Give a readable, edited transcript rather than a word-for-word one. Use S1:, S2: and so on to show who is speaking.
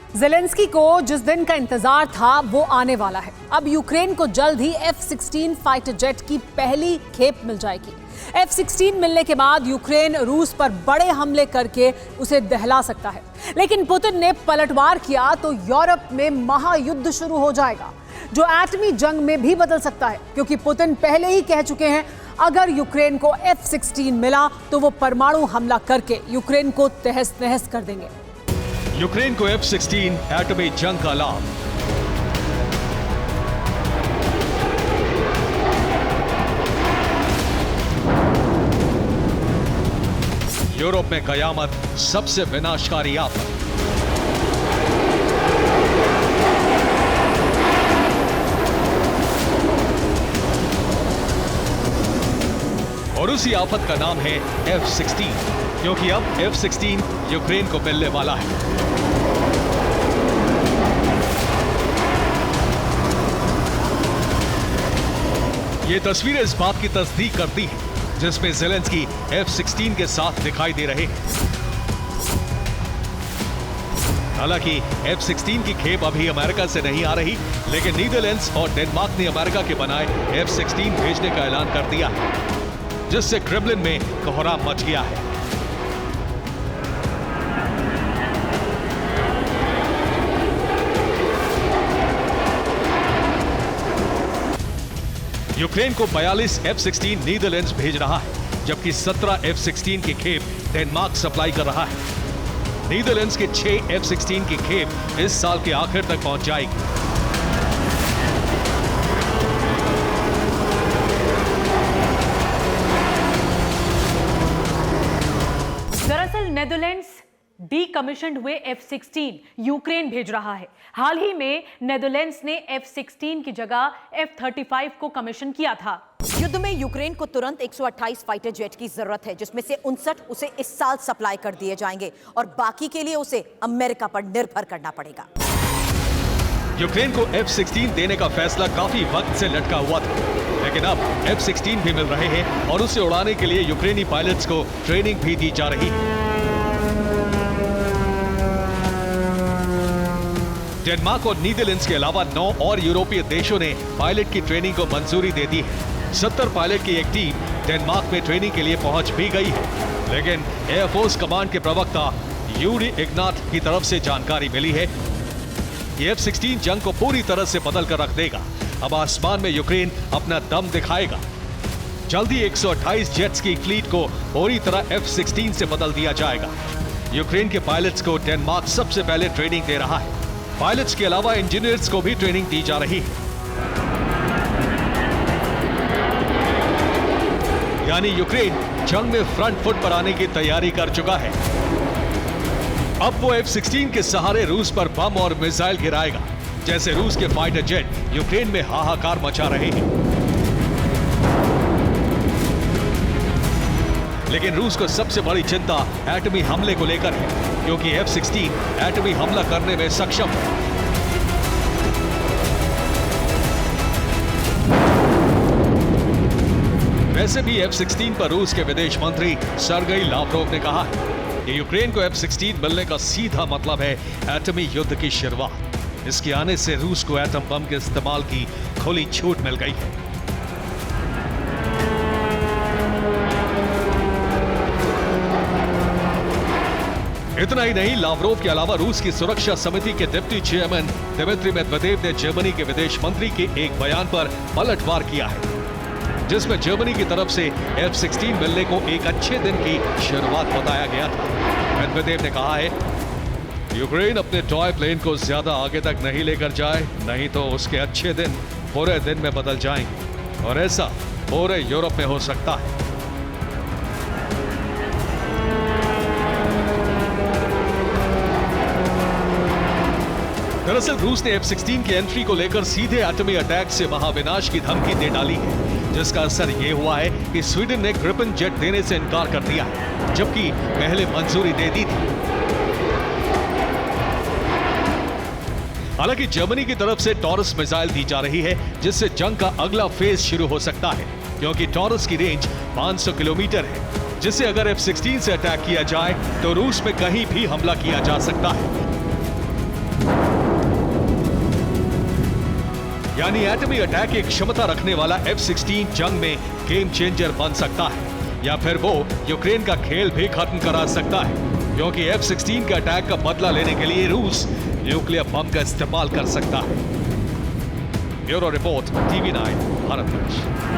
S1: Zelensky को जिस दिन का इंतजार था वो आने वाला है। अब यूक्रेन को जल्द ही F-16 फाइटर जेट की पहली खेप मिल जाएगी। F-16 मिलने के बाद यूक्रेन रूस पर बड़े हमले करके उसे दहला सकता है, लेकिन पुतिन ने पलटवार किया तो यूरोप में महायुद्ध शुरू हो जाएगा, जो एटमी जंग में भी बदल सकता है, क्योंकि पुतिन पहले ही कह चुके हैं अगर यूक्रेन को F-16 मिला तो वो परमाणु हमला करके यूक्रेन को तहस नहस कर देंगे।
S2: यूक्रेन को F-16 एटमी जंग का लाभ। यूरोप में कयामत, सबसे विनाशकारी आफत। और उसी आफत का नाम है F-16, क्योंकि अब F-16 यूक्रेन को मिलने वाला है। ये तस्वीरें इस बात की तस्दीक करती हैं, जिसमें ज़ेलेंस्की F-16 के साथ दिखाई दे रहे हैं। हालांकि F-16 की खेप अभी अमेरिका से नहीं आ रही, लेकिन नीदरलैंड्स और डेनमार्क ने अमेरिका के बनाए F-16 भेजने का ऐलान कर दिया है, जिससे क्रेमलिन में कोहराम मच गया है। यूक्रेन को 42 F-16 नीदरलैंड्स भेज रहा है, जबकि 17 F-16 की खेप डेनमार्क सप्लाई कर रहा है। नीदरलैंड्स के 6 F-16 की खेप इस साल के आखिर तक पहुंच जाएगी।
S3: दरअसल नेदरलैंड्स डीकमीशन्ड हुए F-16 यूक्रेन भेज रहा है। हाल ही में नेदरलैंड्स ने F-16 की जगह F-35 को कमीशन किया था।
S4: युद्ध में यूक्रेन को तुरंत 128 फाइटर जेट की जरूरत है, जिसमें से 59 उसे इस साल सप्लाई कर दिए जाएंगे और बाकी के लिए उसे अमेरिका पर निर्भर करना पड़ेगा।
S2: यूक्रेन को F-16 देने का फैसला काफी वक्त से लटका हुआ था, लेकिन अब F-16 भी मिल रहे हैं और उसे उड़ाने के लिए यूक्रेनी पायलट्स को ट्रेनिंग भी दी जा रही है। डेनमार्क और नीदरलैंड्स के अलावा 9 और यूरोपीय देशों ने पायलट की ट्रेनिंग को मंजूरी दे दी है। 70 पायलट की एक टीम डेनमार्क में ट्रेनिंग के लिए पहुंच भी गई है, लेकिन एयरफोर्स कमांड के प्रवक्ता यूरी इग्नाट की तरफ से जानकारी मिली है कि F-16 जंग को पूरी तरह से बदल कर रख देगा। अब आसमान में यूक्रेन अपना दम दिखाएगा। जल्दी 128 जेट्स की फ्लीट को पूरी तरह F-16 से बदल दिया जाएगा। यूक्रेन के पायलट्स को डेनमार्क सबसे पहले ट्रेनिंग दे रहा है। पायलट्स के अलावा इंजीनियर्स को भी ट्रेनिंग दी जा रही है। यानी यूक्रेन जंग में फ्रंट फुट पर आने की तैयारी कर चुका है। अब वो F-16 के सहारे रूस पर बम और मिसाइल गिराएगा, जैसे रूस के फाइटर जेट यूक्रेन में हाहाकार मचा रहे हैं। लेकिन रूस को सबसे बड़ी चिंता एटमी हमले को लेकर है, क्योंकि F-16 एटमी हमला करने में सक्षम है। वैसे भी F-16 पर रूस के विदेश मंत्री सर्गेई लावरोव ने कहा है कि यूक्रेन को F-16 मिलने का सीधा मतलब है एटमी युद्ध की शुरुआत। इसके आने से रूस को एटम बम के इस्तेमाल की खुली छूट मिल गई है। इतना ही नहीं, लावरोव के अलावा रूस की सुरक्षा समिति के डिप्टी चेयरमैन दिमित्री मेदवेदेव ने जर्मनी के विदेश मंत्री के एक बयान पर पलटवार किया है, जिसमें जर्मनी की तरफ से F-16 मिलने को एक अच्छे दिन की शुरुआत बताया गया था। मेदवेदेव ने कहा है, यूक्रेन अपने टॉय प्लेन को ज्यादा आगे तक नहीं लेकर जाए, नहीं तो उसके अच्छे दिन पूरे दिन में बदल जाएंगे, और ऐसा पूरे यूरोप में हो सकता है। दरअसल रूस ने F-16 की एंट्री को लेकर सीधे एटमी अटैक से महाविनाश की धमकी दे डाली है, जिसका असर यह हुआ है कि स्वीडन ने ग्रिपेन जेट देने से इनकार कर दिया है, जबकि पहले मंजूरी दे दी थी। हालांकि जर्मनी की तरफ से टॉरस मिसाइल दी जा रही है, जिससे जंग का अगला फेज शुरू हो सकता है, क्योंकि टॉरस की रेंज 500 किलोमीटर है, जिससे अगर F-16 से अटैक किया जाए तो रूस में कहीं भी हमला किया जा सकता है। यानी एटमी अटैक की क्षमता रखने वाला F-16 जंग में गेम चेंजर बन सकता है, या फिर वो यूक्रेन का खेल भी खत्म करा सकता है, क्योंकि F-16 के अटैक का बदला लेने के लिए रूस न्यूक्लियर बम का इस्तेमाल कर सकता है। Bureau report, TV9, Bharatvarsh.